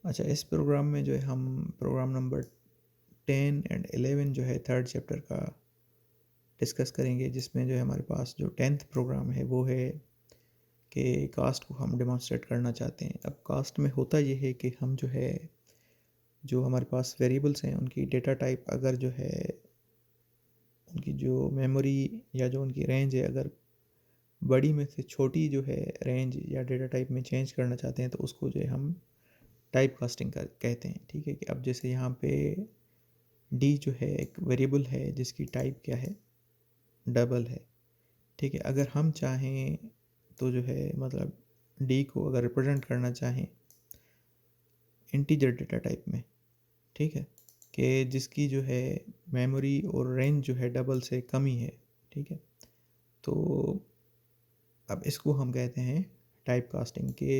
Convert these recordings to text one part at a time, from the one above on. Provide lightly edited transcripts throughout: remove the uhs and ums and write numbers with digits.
अच्छा, इस प्रोग्राम में जो है हम प्रोग्राम नंबर 10 एंड 11 जो है थर्ड चैप्टर का डिस्कस करेंगे, जिसमें जो है हमारे पास जो 10th प्रोग्राम है वो है कि कास्ट को हम डेमोन्स्ट्रेट करना चाहते हैं। अब कास्ट में होता ये है कि हम जो है जो हमारे पास वेरिएबल्स हैं उनकी डेटा टाइप अगर जो है उनकी जो मेमोरी या जो उनकी रेंज है अगर बड़ी में से छोटी जो है रेंज या डेटा टाइप में चेंज करना चाहते हैं तो उसको जो है हम टाइप कास्टिंग कर कहते हैं। ठीक है कि अब जैसे यहाँ पे डी जो है एक वेरिएबल है जिसकी टाइप क्या है, डबल है। ठीक है, अगर हम चाहें तो जो है मतलब डी को अगर रिप्रेजेंट करना चाहें इंटीजर डेटा टाइप में, ठीक है, कि जिसकी जो है मेमोरी और रेंज जो है डबल से कम ही है। ठीक है, तो अब इसको हम कहते हैं टाइप कास्टिंग के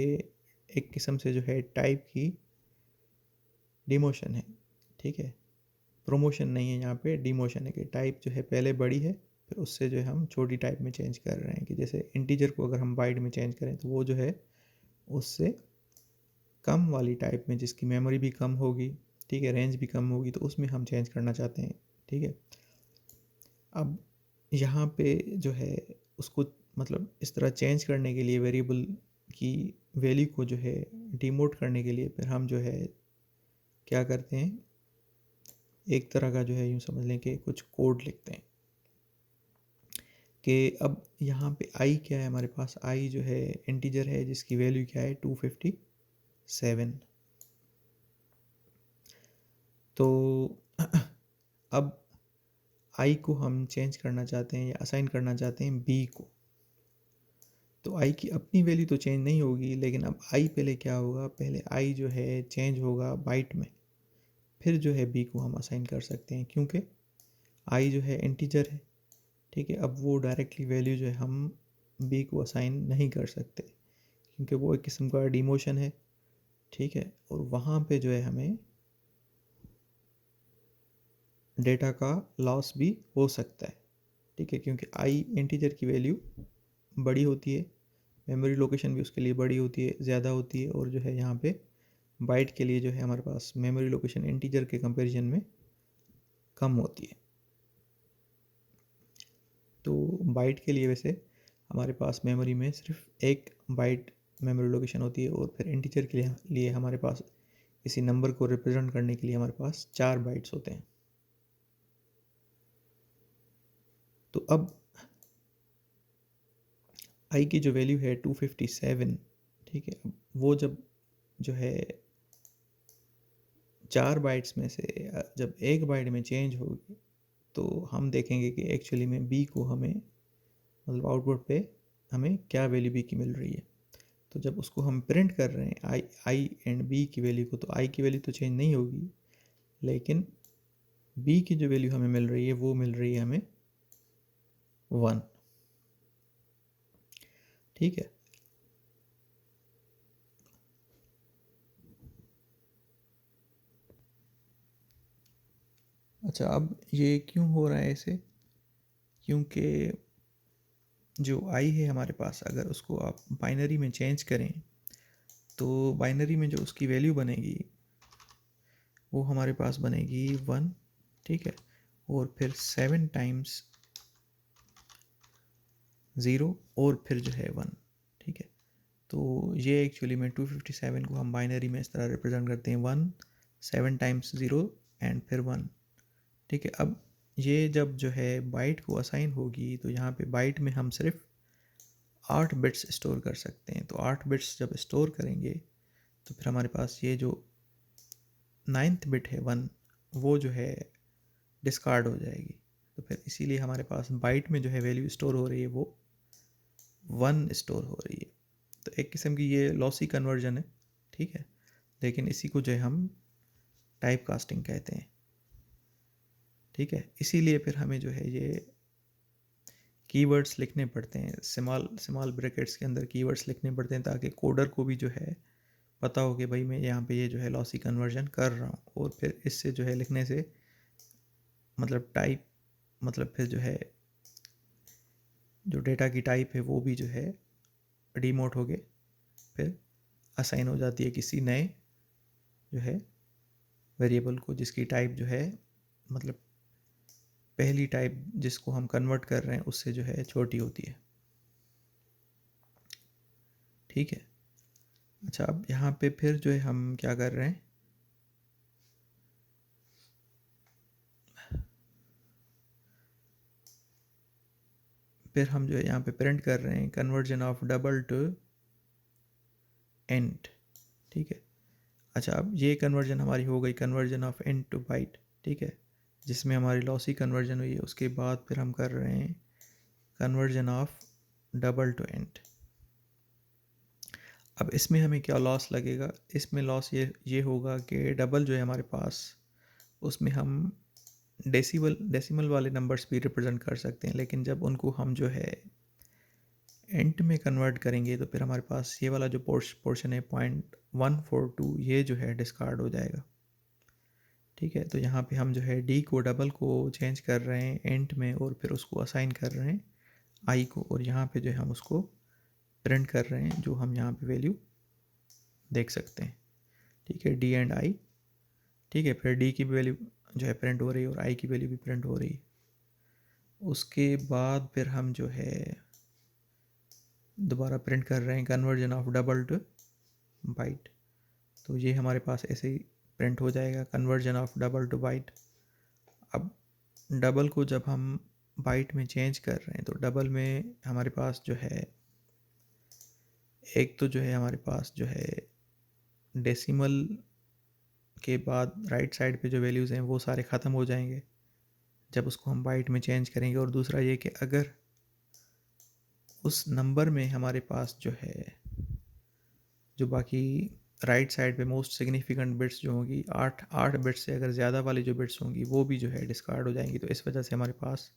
एक किस्म से जो है टाइप की डिमोशन है। ठीक है, प्रमोशन नहीं है, यहाँ पे डिमोशन है कि टाइप जो है पहले बड़ी है फिर उससे जो है हम छोटी टाइप में चेंज कर रहे हैं। कि जैसे इंटीजर को अगर हम बाइट में चेंज करें तो वो जो है उससे कम वाली टाइप में जिसकी मेमोरी भी कम होगी, ठीक है, रेंज भी कम होगी, तो उसमें हम चेंज करना चाहते हैं। ठीक है, अब यहाँ पे जो है उसको मतलब इस तरह चेंज करने के लिए वेरिएबल की वैल्यू को जो है डिमोट करने के लिए फिर हम जो है क्या करते हैं, एक तरह का जो है यूँ समझ लें कि कुछ कोड लिखते हैं कि अब यहाँ पे आई क्या है, हमारे पास आई जो है इंटीजर है जिसकी वैल्यू क्या है 257। तो अब आई को हम चेंज करना चाहते हैं या असाइन करना चाहते हैं बी को। तो आई की अपनी वैल्यू तो चेंज नहीं होगी, लेकिन अब आई पहले क्या होगा, पहले आई जो है चेंज होगा बाइट में, फिर जो है बी को हम असाइन कर सकते हैं क्योंकि आई जो है इंटीजर है। ठीक है, अब वो डायरेक्टली वैल्यू जो है हम बी को असाइन नहीं कर सकते क्योंकि वो एक किस्म का डिमोशन है। ठीक है, और वहाँ पे जो है हमें डेटा का लॉस भी हो सकता है। ठीक है, क्योंकि आई इंटीजर की वैल्यू बड़ी होती है, मेमोरी लोकेशन भी उसके लिए बड़ी होती है, ज़्यादा होती है, और जो है यहाँ पे बाइट के लिए जो है हमारे पास मेमोरी लोकेशन इंटीजर के कंपैरिजन में कम होती है। तो बाइट के लिए वैसे हमारे पास मेमोरी में सिर्फ एक बाइट मेमोरी लोकेशन होती है, और फिर इंटीजर के लिए हमारे पास किसी नंबर को रिप्रेजेंट करने के लिए हमारे पास 4 बाइट्स होते हैं। तो अब आई की जो वैल्यू है 257, ठीक है, अब वो जब जो है 4 बाइट्स में से जब एक बाइट में चेंज होगी तो हम देखेंगे कि एक्चुअली में बी को हमें मतलब आउटपुट पे हमें क्या वैल्यू बी की मिल रही है। तो जब उसको हम प्रिंट कर रहे हैं आई एंड बी की वैल्यू को, तो आई की वैल्यू तो चेंज नहीं होगी, लेकिन बी की जो वैल्यू हमें मिल रही है वो मिल रही है हमें 1। ठीक है, अच्छा, अब ये क्यों हो रहा है ऐसे, क्योंकि जो आई है हमारे पास अगर उसको आप बाइनरी में चेंज करें तो बाइनरी में जो उसकी वैल्यू बनेगी वो हमारे पास बनेगी 1। ठीक है, और फिर 7 टाइम्स 0 और फिर जो है 1। ठीक है, तो ये एक्चुअली में 257 को हम बाइनरी में इस तरह रिप्रेजेंट करते हैं 1 7 टाइम्स 0 एंड फिर 1। ठीक है, अब ये जब जो है बाइट को असाइन होगी तो यहाँ पे बाइट में हम सिर्फ 8 बिट्स स्टोर कर सकते हैं। तो 8 बिट्स जब स्टोर करेंगे तो फिर हमारे पास ये जो 9th बिट है 1 वो जो है डिस्कार्ड हो जाएगी। तो फिर इसीलिए हमारे पास बाइट में जो है वैल्यू स्टोर हो रही है वो 1 स्टोर हो रही है। तो एक किस्म की ये लॉसी कन्वर्जन है। ठीक है, लेकिन इसी को जो है हम टाइप कास्टिंग कहते हैं। ठीक है, इसीलिए फिर हमें जो है ये कीवर्ड्स लिखने पड़ते हैं, स्मॉल स्मॉल ब्रैकेट्स के अंदर कीवर्ड्स लिखने पड़ते हैं ताकि कोडर को भी जो है पता हो कि भाई मैं यहाँ पे ये जो है लॉसी कन्वर्जन कर रहा हूँ। और फिर इससे जो है लिखने से मतलब टाइप मतलब फिर जो है जो डेटा की टाइप है वो भी जो है डिमोट हो गए फिर असाइन हो जाती है किसी नए जो है वेरिएबल को, जिसकी टाइप जो है मतलब पहली टाइप जिसको हम कन्वर्ट कर रहे हैं उससे जो है छोटी होती है। ठीक है। अच्छा, अब यहाँ पे फिर जो है हम क्या कर रहे हैं, फिर हम जो है यहाँ पे प्रिंट कर रहे हैं conversion of double to int. ठीक है। अच्छा, अब ये कन्वर्जन हमारी हो गई conversion of int to byte. ठीक है, जिसमें हमारी लॉसी कन्वर्जन हुई है। उसके बाद फिर हम कर रहे हैं कन्वर्जन ऑफ डबल टू एंट। अब इसमें हमें क्या लॉस लगेगा, इसमें लॉस ये होगा कि डबल जो है हमारे पास, उसमें हम डेसिमल वाले नंबर्स भी रिप्रेजेंट कर सकते हैं, लेकिन जब उनको हम जो है एंट में कन्वर्ट करेंगे तो फिर हमारे पास ये वाला जो पोर्शन है 0.142, ये जो है डिस्कार्ड हो जाएगा। ठीक है, तो यहाँ पे हम जो है डी को डबल को चेंज कर रहे हैं एंट में, और फिर उसको असाइन कर रहे हैं आई को, और यहाँ पे जो है हम उसको प्रिंट कर रहे हैं, जो हम यहाँ पे वैल्यू देख सकते हैं। ठीक है, डी एंड आई। ठीक है, फिर डी की वैल्यू जो है प्रिंट हो रही है और आई की वैल्यू भी प्रिंट हो रही है। उसके बाद फिर हम जो है दोबारा प्रिंट कर रहे हैं conversion of double to byte. तो ये हमारे पास ऐसे ही प्रिंट हो जाएगा conversion of double to byte. अब डबल को जब हम बाइट में चेंज कर रहे हैं तो डबल में हमारे पास जो है एक तो जो है हमारे पास जो है डेसिमल के बाद राइट साइड पे जो वैल्यूज़ हैं वो सारे ख़त्म हो जाएंगे जब उसको हम बाइट में चेंज करेंगे। और दूसरा ये कि अगर उस नंबर में हमारे पास जो है जो बाकी राइट साइड पे मोस्ट सिग्निफिकेंट बिट्स जो होंगी, 8 बिट्स से अगर ज़्यादा वाली जो बिट्स होंगी वो भी जो है डिस्कार्ड हो जाएंगी। तो इस वजह से हमारे पास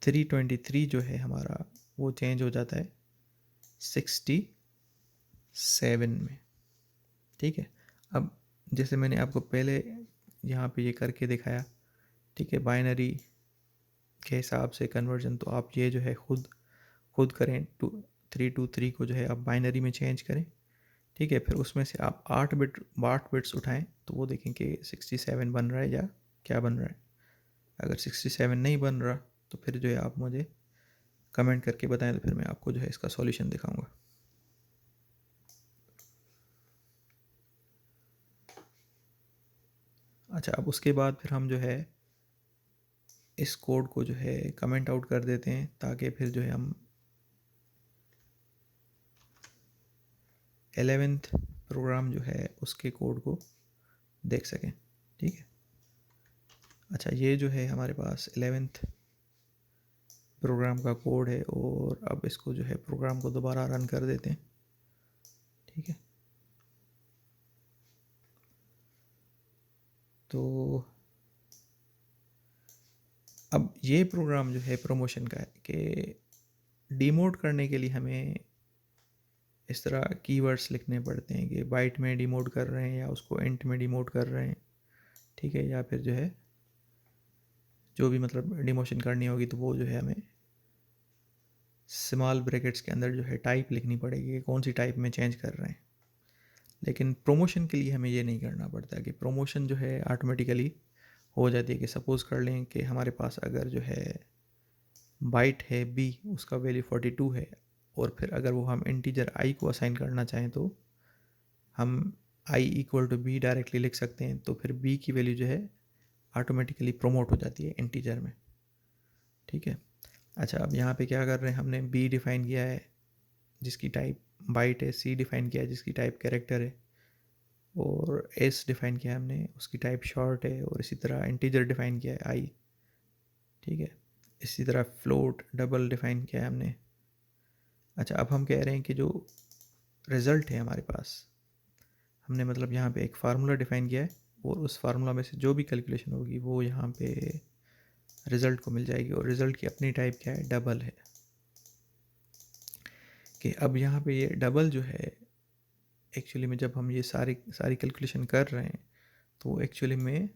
323 जो है हमारा वो चेंज हो जाता है 67 में। ठीक है, अब जैसे मैंने आपको पहले यहाँ पे ये करके दिखाया, ठीक है, बाइनरी के हिसाब से कन्वर्जन, तो आप ये जो है खुद करें। 323 को जो है आप बाइनरी में चेंज करें। ठीक है, फिर उसमें से आप 8 बिट्स उठाएं तो वो देखें कि 67 बन रहा है या क्या बन रहा है। अगर 67 नहीं बन रहा तो फिर जो है आप मुझे कमेंट करके बताएं, तो फिर मैं आपको जो है इसका सॉल्यूशन दिखाऊंगा। अच्छा, अब उसके बाद फिर हम जो है इस कोड को जो है कमेंट आउट कर देते हैं, ताकि फिर जो है हम 11th प्रोग्राम जो है उसके कोड को देख सकें। ठीक है। अच्छा, ये जो है हमारे पास 11th प्रोग्राम का कोड है, और अब इसको जो है प्रोग्राम को दोबारा रन कर देते हैं। ठीक है, तो अब ये प्रोग्राम जो है प्रमोशन का है कि डिमोट करने के लिए हमें इस तरह कीवर्ड्स लिखने पड़ते हैं कि बाइट में डिमोट कर रहे हैं या उसको इंट में डिमोट कर रहे हैं। ठीक है, या फिर जो है जो भी मतलब डिमोशन करनी होगी तो वो जो है हमें स्मॉल ब्रैकेट्स के अंदर जो है टाइप लिखनी पड़ेगी, कौन सी टाइप में चेंज कर रहे हैं। लेकिन प्रोमोशन के लिए हमें ये नहीं करना पड़ता कि प्रोमोशन जो है ऑटोमेटिकली हो जाती है। कि सपोज़ कर लें कि हमारे पास अगर जो है बाइट है बी, उसका वैल्यू 42 है, और फिर अगर वो हम इंटीजर आई को असाइन करना चाहें तो हम I equal to be directly लिख सकते हैं। तो फिर बी की वैल्यू जो है ऑटोमेटिकली प्रोमोट हो जाती है इंटीजर में। ठीक है। अच्छा, अब यहाँ पे क्या कर रहे हैं, हमने बी डिफ़ाइन किया है जिसकी टाइप बाइट है, सी डिफ़ाइन किया है जिसकी टाइप कैरेक्टर है, और एस डिफ़ाइन किया है हमने, उसकी टाइप शॉर्ट है, और इसी तरह इंटीजर डिफ़ाइन किया है आई। ठीक है, इसी तरह फ्लोट डबल डिफ़ाइन किया है हमने। अच्छा, अब हम कह रहे हैं कि जो रिज़ल्ट है हमारे पास, हमने मतलब यहाँ पे एक फार्मूला डिफ़ाइन किया है, और उस फार्मूला में से जो भी कैलकुलेशन होगी वो यहाँ पे रिज़ल्ट को मिल जाएगी, और रिज़ल्ट की अपनी टाइप क्या है, डबल है। कि अब यहाँ पे ये डबल जो है एक्चुअली में जब हम ये सारी कैलकुलेशन कर रहे हैं तो एक्चुअली में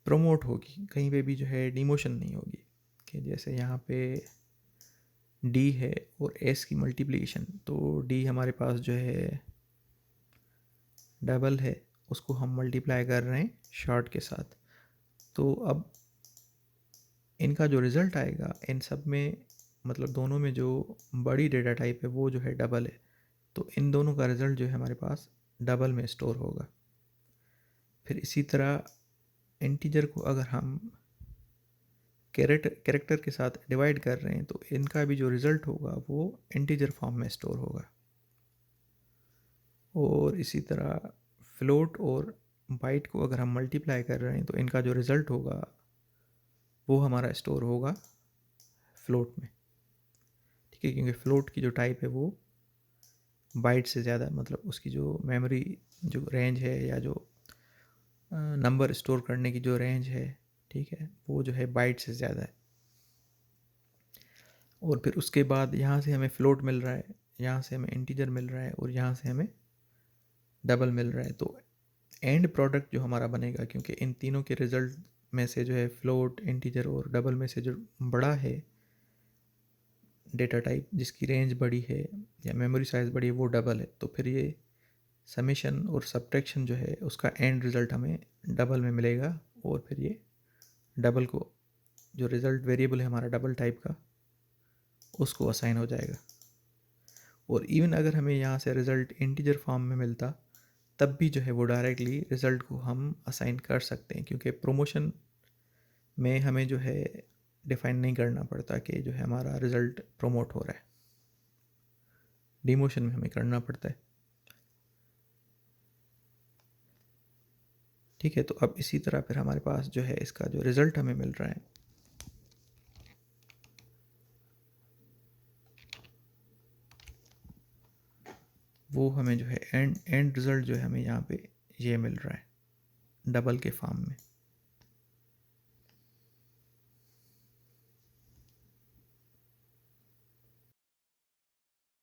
प्रमोट होगी, कहीं पे भी जो है डिमोशन नहीं होगी। कि जैसे यहाँ पे डी है और एस की मल्टीप्लिकेशन, तो डी हमारे पास जो है डबल है उसको हम मल्टीप्लाई कर रहे हैं शॉर्ट के साथ। तो अब इनका जो रिज़ल्ट आएगा इन सब में, मतलब दोनों में जो बड़ी डेटा टाइप है वो जो है डबल है, तो इन दोनों का रिज़ल्ट जो है हमारे पास डबल में स्टोर होगा। फिर इसी तरह इंटीजर को अगर हम कैरेक्टर के साथ डिवाइड कर रहे हैं तो इनका भी जो रिज़ल्ट होगा वो इंटीजर फॉर्म में स्टोर होगा। और इसी तरह फ्लोट और बाइट को अगर हम मल्टीप्लाई कर रहे हैं तो इनका जो रिज़ल्ट होगा वो हमारा स्टोर होगा फ्लोट में, ठीक है, क्योंकि फ्लोट की जो टाइप है वो बाइट से ज़्यादा, मतलब उसकी जो मेमोरी जो रेंज है या जो नंबर स्टोर करने की जो रेंज है, ठीक है, वो जो है बाइट से ज़्यादा है। और फिर उसके बाद यहाँ से हमें फ्लोट मिल रहा है, यहाँ से हमें इंटीजर मिल रहा है और यहाँ से हमें डबल मिल रहा है। तो एंड प्रोडक्ट जो हमारा बनेगा, क्योंकि इन तीनों के रिज़ल्ट में से जो है फ्लोट, इंटीजर और डबल में से जो बड़ा है डेटा टाइप, जिसकी रेंज बड़ी है या मेमोरी साइज़ बड़ी है, वो डबल है। तो फिर ये समेशन और सब्ट्रैक्शन जो है उसका एंड रिज़ल्ट हमें डबल में मिलेगा और फिर ये डबल को, जो रिज़ल्ट वेरिएबल है हमारा डबल टाइप का, उसको असाइन हो जाएगा। और इवन अगर हमें यहाँ से रिज़ल्ट इंटीजर फॉर्म में मिलता तब भी जो है वो डायरेक्टली रिज़ल्ट को हम असाइन कर सकते हैं, क्योंकि प्रोमोशन में हमें जो है डिफ़ाइन नहीं करना पड़ता कि जो है हमारा रिज़ल्ट प्रोमोट हो रहा है, डिमोशन में हमें करना पड़ता है। ठीक है, तो अब इसी तरह फिर हमारे पास जो है इसका जो रिज़ल्ट हमें मिल रहा है वो हमें जो है एंड रिज़ल्ट जो है हमें यहाँ पे ये मिल रहा है डबल के फॉर्म में।